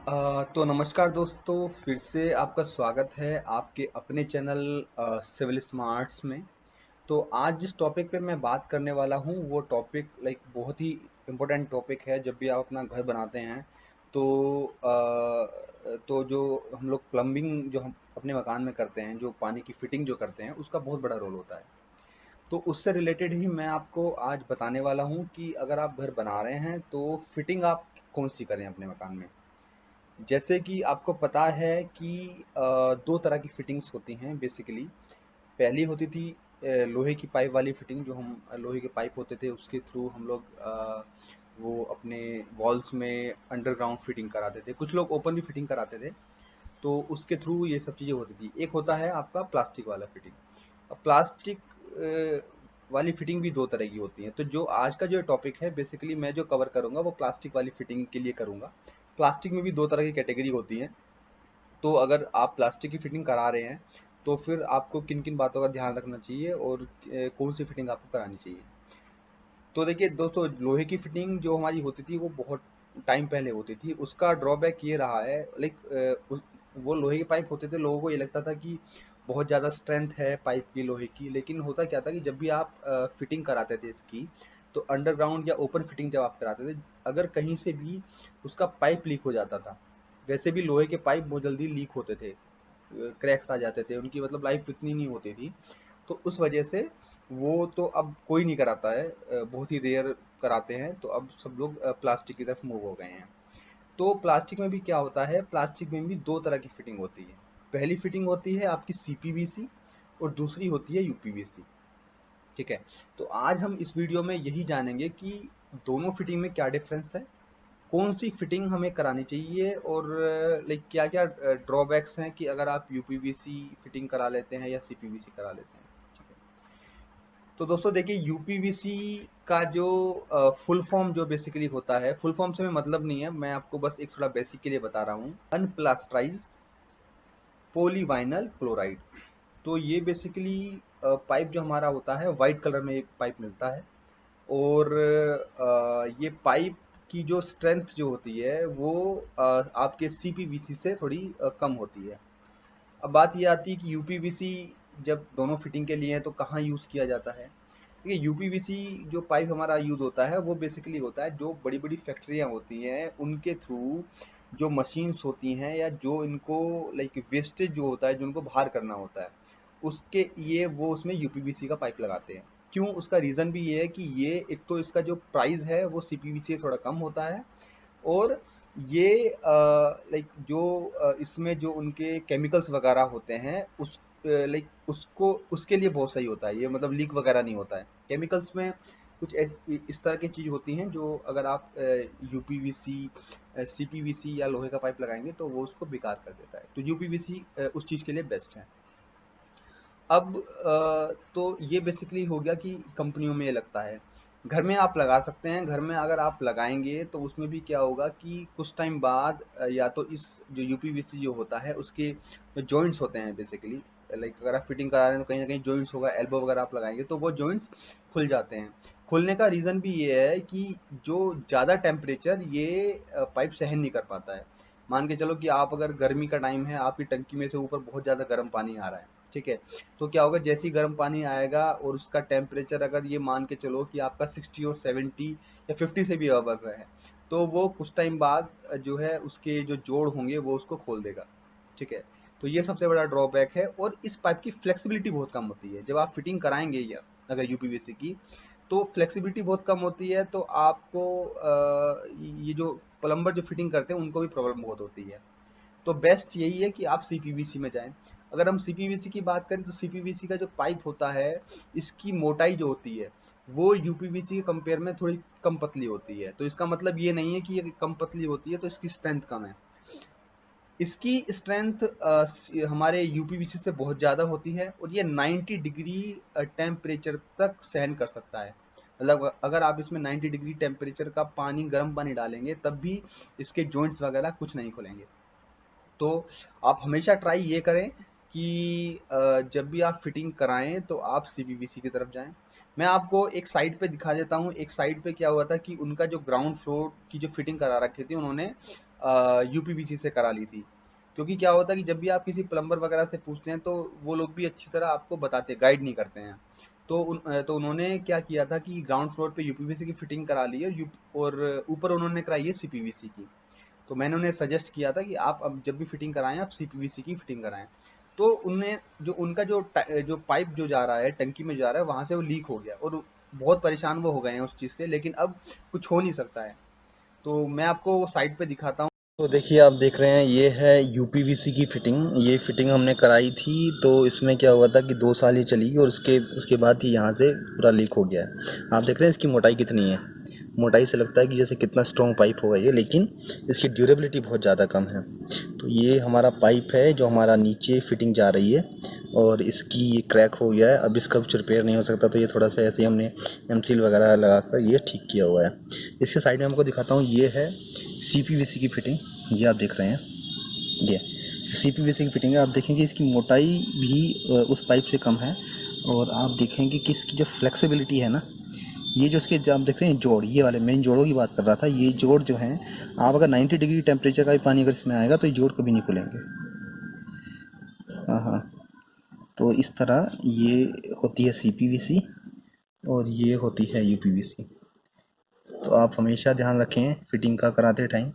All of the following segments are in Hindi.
तो नमस्कार दोस्तों, फिर से आपका स्वागत है आपके अपने चैनल सिविल स्मार्ट्स में। तो आज जिस टॉपिक पे मैं बात करने वाला हूँ वो टॉपिक बहुत ही इम्पोर्टेंट टॉपिक है। जब भी आप अपना घर बनाते हैं तो जो हम लोग प्लम्बिंग जो हम अपने मकान में करते हैं, जो पानी की फिटिंग जो करते हैं, उसका बहुत बड़ा रोल होता है। तो उससे रिलेटेड ही मैं आपको आज बताने वाला हूँ कि अगर आप घर बना रहे हैं तो फिटिंग आप कौन सी करें अपने मकान में। जैसे कि आपको पता है कि दो तरह की फिटिंग्स होती हैं बेसिकली। पहली होती थी लोहे की पाइप वाली फिटिंग, जो हम लोहे के पाइप होते थे उसके थ्रू हम लोग वो अपने वॉल्स में अंडरग्राउंड फिटिंग कराते थे। कुछ लोग ओपन भी फिटिंग कराते थे, तो उसके थ्रू ये सब चीज़ें होती थी। एक होता है आपका प्लास्टिक वाला फिटिंग। अब प्लास्टिक वाली फिटिंग भी दो तरह की होती है। तो जो आज का जो टॉपिक है, बेसिकली मैं जो कवर करूँगा वो प्लास्टिक वाली फिटिंग के लिए करूँगा। प्लास्टिक में भी दो तरह की कैटेगरी होती है। तो अगर आप प्लास्टिक की फिटिंग करा रहे हैं तो फिर आपको किन किन बातों का ध्यान रखना चाहिए और कौन सी फिटिंग आपको करानी चाहिए। तो देखिए दोस्तों, लोहे की फिटिंग जो हमारी होती थी वो बहुत टाइम पहले होती थी। उसका ड्रॉबैक ये रहा है, वो लोहे के पाइप होते थे, लोगों को ये लगता था कि बहुत ज़्यादा स्ट्रेंथ है पाइप की लोहे की। लेकिन होता क्या था कि जब भी आप फिटिंग कराते थे इसकी, तो अंडरग्राउंड या ओपन फिटिंग जब आप कराते थे, अगर कहीं से भी उसका पाइप लीक हो जाता था। वैसे भी लोहे के पाइप बहुत जल्दी लीक होते थे, क्रैक्स आ जाते थे, उनकी मतलब लाइफ इतनी नहीं होती थी। तो उस वजह से वो तो अब कोई नहीं कराता है, बहुत ही रेयर कराते हैं। तो अब सब लोग प्लास्टिक की तरफ मूव हो गए हैं। तो प्लास्टिक में भी क्या होता है, प्लास्टिक में भी दो तरह की फिटिंग होती है। पहली फिटिंग होती है आपकी सीपीवीसी और दूसरी होती है यूपीवीसी। ठीक है। तो आज हम इस वीडियो में यही जानेंगे कि दोनों फिटिंग में क्या डिफरेंस है, कौन सी फिटिंग हमें करानी चाहिए, और क्या क्या ड्रॉबैक्स हैं कि अगर आप यूपीवीसी फिटिंग करा लेते हैं या सीपीवीसी करा लेते हैं। ठीक है। तो दोस्तों देखिए, यूपीवीसी का जो फुल फॉर्म जो बेसिकली होता है, फुल फॉर्म से मैं मतलब नहीं है, मैं आपको बस एक थोड़ा बेसिक के लिए बता रहा हूँ। अनप्लास्टराइज पॉलीवाइनल क्लोराइड। तो ये बेसिकली पाइप जो हमारा होता है, वाइट कलर में एक पाइप मिलता है। और ये पाइप की जो स्ट्रेंथ जो होती है वो आपके सीपीवीसी से थोड़ी कम होती है। अब बात ये आती है कि यूपीवीसी जब दोनों फिटिंग के लिए हैं तो कहाँ यूज़ किया जाता है। देखिए, यूपीवीसी जो पाइप हमारा यूज़ होता है वो बेसिकली होता है जो बड़ी बड़ी फैक्ट्रियाँ होती हैं उनके थ्रू जो मशीन्स होती हैं, या जो इनको वेस्टेज जो होता है जो उनको बाहर करना होता है, उसके लिए वो उसमें यूपीवीसी का पाइप लगाते हैं। क्यों? उसका रीज़न भी ये है कि ये एक तो इसका जो प्राइस है वो सीपीवीसी से थोड़ा कम होता है। और ये जो इसमें जो उनके केमिकल्स वगैरह होते हैं उस उसको उसके लिए बहुत सही होता है ये, मतलब लीक वगैरह नहीं होता है। केमिकल्स में कुछ इस तरह की चीज़ होती हैं जो अगर आप यूपीवीसी सीपीवीसी या लोहे का पाइप लगाएंगे तो वो उसको बेकार कर देता है। तो यूपीवीसी उस चीज़ के लिए बेस्ट है। अब तो ये बेसिकली हो गया कि कंपनियों में ये लगता है। घर में आप लगा सकते हैं। घर में अगर आप लगाएँगे तो उसमें भी क्या होगा कि कुछ टाइम बाद या तो इस जो यूपीवीसी जो होता है उसके जो जॉइंट्स होते हैं बेसिकली, अगर आप फिटिंग करा रहे हैं तो कहीं न कहीं जॉइंट्स होगा, एल्बो वगैरह आप लगाएँगे तो वो जॉइंट्स खुल जाते हैं। खुलने का रीज़न भी ये है कि जो ज़्यादा टेम्परेचर ये पाइप सहन नहीं कर पाता है। मान के चलो कि आप अगर गर्मी का टाइम है, आपकी टंकी में से ऊपर बहुत ज़्यादा गर्म पानी आ रहा है, ठीक है? तो क्या होगा, जैसे ही गर्म पानी आएगा और उसका टेम्परेचर अगर ये मान के चलो कि आपका 60 और 70 या 50 से भी अबव है, तो वो कुछ टाइम बाद जो है उसके जो जोड़ होंगे वो उसको खोल देगा। ठीक है। तो ये सबसे बड़ा ड्रॉबैक है। और इस पाइप की फ्लेक्सिबिलिटी बहुत कम होती है। जब आप फिटिंग कराएंगे या अगर यूपीवीसी की, तो फ्लेक्सिबिलिटी बहुत कम होती है। तो आपको ये जो प्लम्बर जो फिटिंग करते हैं उनको भी प्रॉब्लम बहुत होती है। तो बेस्ट यही है कि आप सीपीवीसी में जाएं। अगर हम सीपीवीसी की बात करें तो सीपीवीसी का जो पाइप होता है, इसकी मोटाई जो होती है वो यूपीवीसी के कंपेयर में थोड़ी कम पतली होती है। तो इसका मतलब ये नहीं है कि ये कम पतली होती है तो इसकी स्ट्रेंथ कम है। इसकी स्ट्रेंथ हमारे यूपीवीसी से बहुत ज़्यादा होती है और ये 90 डिग्री टेम्परेचर तक सहन कर सकता है। मतलब अगर आप इसमें 90 डिग्री टेम्परेचर का पानी, गर्म पानी डालेंगे तब भी इसके जॉइंट्स वगैरह कुछ नहीं खुलेंगे। तो आप हमेशा ट्राई ये करें कि जब भी आप फिटिंग कराएं तो आप सीपीवीसी की तरफ जाएं। मैं आपको एक साइट पे दिखा देता हूँ। एक साइट पे क्या हुआ था कि उनका जो ग्राउंड फ्लोर की जो फिटिंग करा रखी थी उन्होंने, यूपीवीसी से करा ली थी। क्योंकि क्या होता है कि जब भी आप किसी प्लम्बर वगैरह से पूछते हैं तो वो लोग भी अच्छी तरह आपको बताते, गाइड नहीं करते हैं। तो उन्होंने क्या किया था कि ग्राउंड फ्लोर पे यूपीवीसी की फिटिंग करा ली है, और ऊपर उन्होंने कराई है सीपीवीसी की। तो मैंने उन्हें सजेस्ट किया था कि आप अब जब भी फिटिंग कराएं आप सीपीवीसी की फिटिंग कराएं। तो उनने जो उनका जो पाइप जो जा रहा है टंकी में जा रहा है, वहां से वो लीक हो गया और बहुत परेशान वो हो गए हैं उस चीज़ से, लेकिन अब कुछ हो नहीं सकता है। तो मैं आपको वो साइट पे दिखाता हूँ। तो देखिए आप देख रहे हैं ये है यूपीवीसी की फिटिंग। ये फिटिंग हमने कराई थी तो इसमें क्या हुआ था कि 2 साल ये चली और उसके उसके बाद ही यहाँ से पूरा लीक हो गया है। आप देख रहे हैं इसकी मोटाई कितनी है। मोटाई से लगता है कि जैसे कितना स्ट्रॉन्ग पाइप होगा ये, लेकिन इसकी ड्यूरेबिलिटी बहुत ज़्यादा कम है। तो ये हमारा पाइप है जो हमारा नीचे फिटिंग जा रही है और इसकी ये क्रैक हो गया है। अब इसका कुछ रिपेयर नहीं हो सकता, तो ये थोड़ा सा ऐसे ही हमने एमसील वगैरह लगा कर ये ठीक किया हुआ है। इसके साइड में आपको दिखाता हूँ, ये है सीपीवीसी की फिटिंग। ये आप देख रहे हैं, ये सीपीवीसी की फिटिंग है। आप देखेंगे इसकी मोटाई भी उस पाइप से कम है। और आप देखेंगे कि इसकी जो फ्लेक्सिबिलिटी है ना, ये जो इसके आप देख रहे हैं जोड़, ये वाले मेन जोड़ों की बात कर रहा था। ये जोड़ जो हैं, आप अगर 90 डिग्री टेम्परेचर का भी पानी अगर इसमें आएगा तो ये जोड़ कभी नहीं खुलेंगे। हाँ हाँ। तो इस तरह ये होती है सीपीवीसी और ये होती है यूपीवीसी। तो आप हमेशा ध्यान रखें फिटिंग का कराते टाइम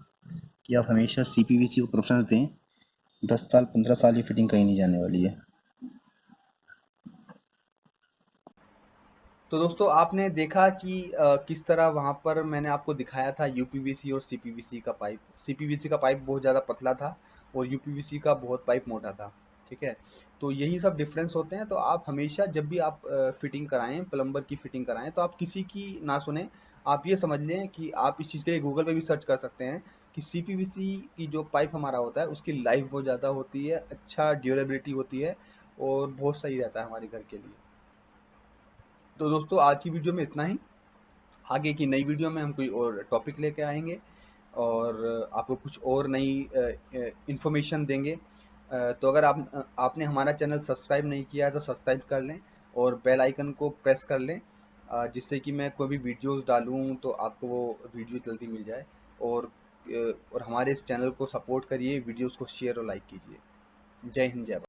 कि आप हमेशा सीपीवीसी को प्रेफरेंस दें। 10 साल 15 साल ये फिटिंग कहीं नहीं जाने वाली है। तो दोस्तों आपने देखा कि किस तरह वहां पर मैंने आपको दिखाया था यूपीवीसी और सीपीवीसी का पाइप। सीपीवीसी का पाइप बहुत ज़्यादा पतला था और यूपीवीसी का बहुत पाइप मोटा था। ठीक है। तो यही सब डिफरेंस होते हैं। तो आप हमेशा जब भी आप फिटिंग कराएं, प्लम्बर की फिटिंग कराएं, तो आप किसी की ना सुने। आप ये समझ लें कि आप इस चीज़ के लिए गूगल पे भी सर्च कर सकते हैं कि सीपीवीसी की जो पाइप हमारा होता है उसकी लाइफ बहुत ज़्यादा होती है, अच्छा ड्यूरेबिलिटी होती है और बहुत सही रहता है हमारे घर के लिए। तो दोस्तों आज की वीडियो में इतना ही। आगे की नई वीडियो में हम कोई और टॉपिक लेके आएंगे और आपको कुछ और नई इन्फॉर्मेशन देंगे। तो अगर आपने हमारा चैनल सब्सक्राइब नहीं किया है तो सब्सक्राइब कर लें और बेल आइकन को प्रेस कर लें, जिससे कि मैं कोई भी वीडियोस डालूं तो आपको वो वीडियो जल्दी मिल जाए। और हमारे इस चैनल को सपोर्ट करिए, वीडियोस को शेयर और लाइक कीजिए। जय हिंद, जय भारत।